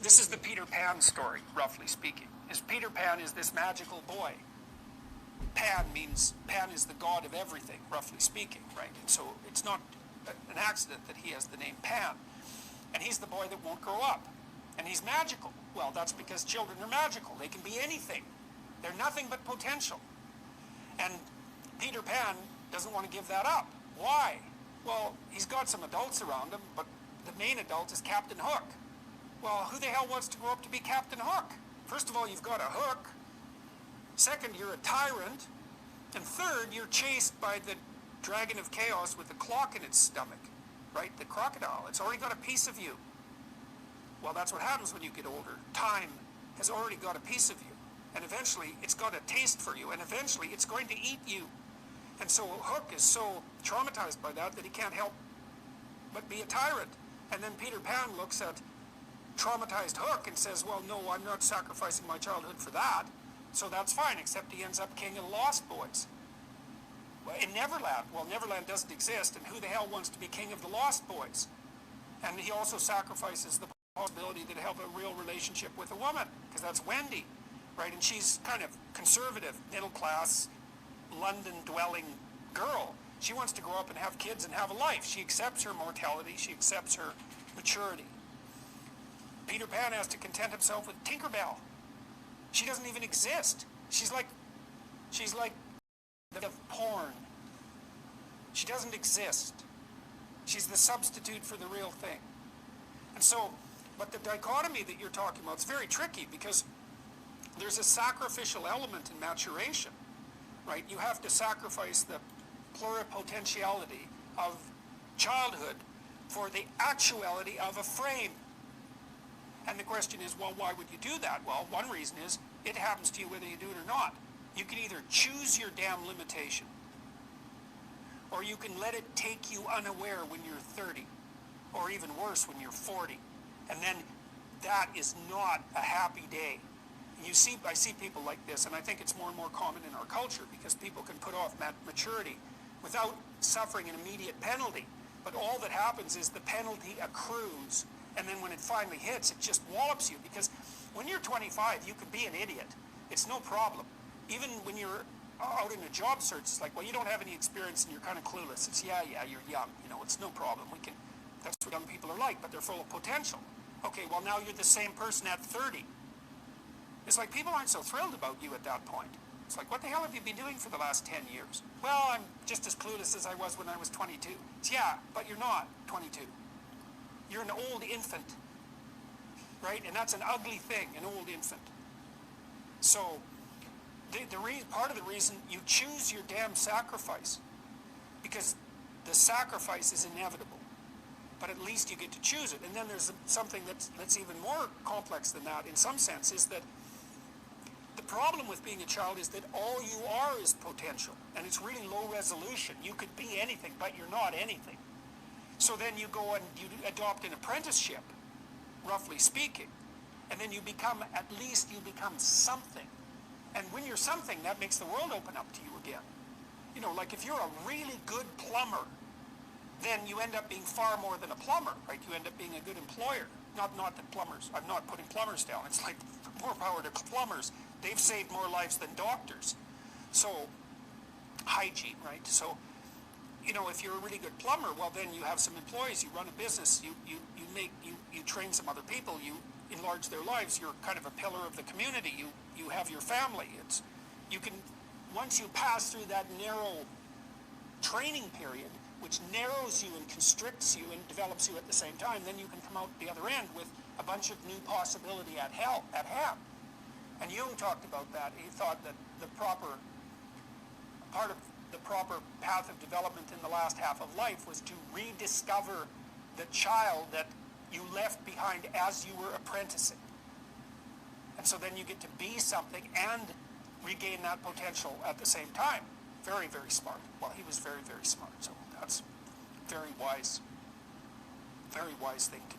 This is the Peter Pan story, roughly speaking. Peter Pan is this magical boy. Pan is the god of everything, roughly speaking, right? And so it's not an accident that he has the name Pan. And he's the boy that won't grow up. And he's magical. Well, that's because children are magical. They can be anything. They're nothing but potential. And Peter Pan doesn't want to give that up. Why? Well, he's got some adults around him, but the main adult is Captain Hook. Well, who the hell wants to grow up to be Captain Hook? First of all, you've got a hook. Second, you're a tyrant. And third, you're chased by the dragon of chaos with a clock in its stomach, right? The crocodile. It's already got a piece of you. Well, that's what happens when you get older. Time has already got a piece of you. And eventually, it's got a taste for you. And eventually, it's going to eat you. And so Hook is so traumatized by that he can't help but be a tyrant. And then Peter Pan looks at traumatized Hook and says, well, no, I'm not sacrificing my childhood for that. So that's fine, except he ends up king of the Lost Boys. Well, in Neverland, well, Neverland doesn't exist, and who the hell wants to be king of the Lost Boys? And he also sacrifices the possibility to have a real relationship with a woman, because that's Wendy, right? And she's kind of conservative, middle-class, London-dwelling girl. She wants to grow up and have kids and have a life. She accepts her mortality. She accepts her maturity. Peter Pan has to content himself with Tinkerbell. She doesn't even exist. She's like the porn. She doesn't exist. She's the substitute for the real thing. And so, but the dichotomy that you're talking about is very tricky because there's a sacrificial element in maturation, right? You have to sacrifice the pluripotentiality of childhood for the actuality of a frame. And the question is, well, why would you do that? Well, one reason is it happens to you whether you do it or not. You can either choose your damn limitation, or you can let it take you unaware when you're 30, or even worse, when you're 40. And then that is not a happy day. And I see people like this, and I think it's more and more common in our culture because people can put off maturity without suffering an immediate penalty. But all that happens is the penalty accrues, and then when it finally hits, it just wallops you. Because when you're 25, you could be an idiot. It's no problem. Even when you're out in a job search, it's like, well, you don't have any experience and you're kind of clueless. It's, yeah, you're young. It's no problem. That's what young people are like, but they're full of potential. Okay, well, now you're the same person at 30. It's like people aren't so thrilled about you at that point. It's like, what the hell have you been doing for the last 10 years? Well, I'm just as clueless as I was when I was 22. It's, yeah, but you're not 22. You're an old infant, right? And that's an ugly thing, an old infant. So, part of the reason you choose your damn sacrifice, because the sacrifice is inevitable, but at least you get to choose it. And then there's something that's even more complex than that in some sense, is that the problem with being a child is that all you are is potential, and it's really low resolution. You could be anything, but you're not anything. So then you go and you adopt an apprenticeship, roughly speaking, and then you become something. And when you're something, that makes the world open up to you again. Like if you're a really good plumber, then you end up being far more than a plumber, right? You end up being a good employer. Not that plumbers, I'm not putting plumbers down. It's like more power to plumbers. They've saved more lives than doctors. So, hygiene, right? So, if you're a really good plumber, well, then you have some employees, you run a business, you train some other people, you enlarge their lives, you're kind of a pillar of the community, you have your family. Once you pass through that narrow training period, which narrows you and constricts you and develops you at the same time, then you can come out the other end with a bunch of new possibility at hand. And Jung talked about that. He thought that part of the proper path of development in the last half of life was to rediscover the child that you left behind as you were apprenticing. And so then you get to be something and regain that potential at the same time. Very, very smart. Well, he was very, very smart. So that's very wise thing to know.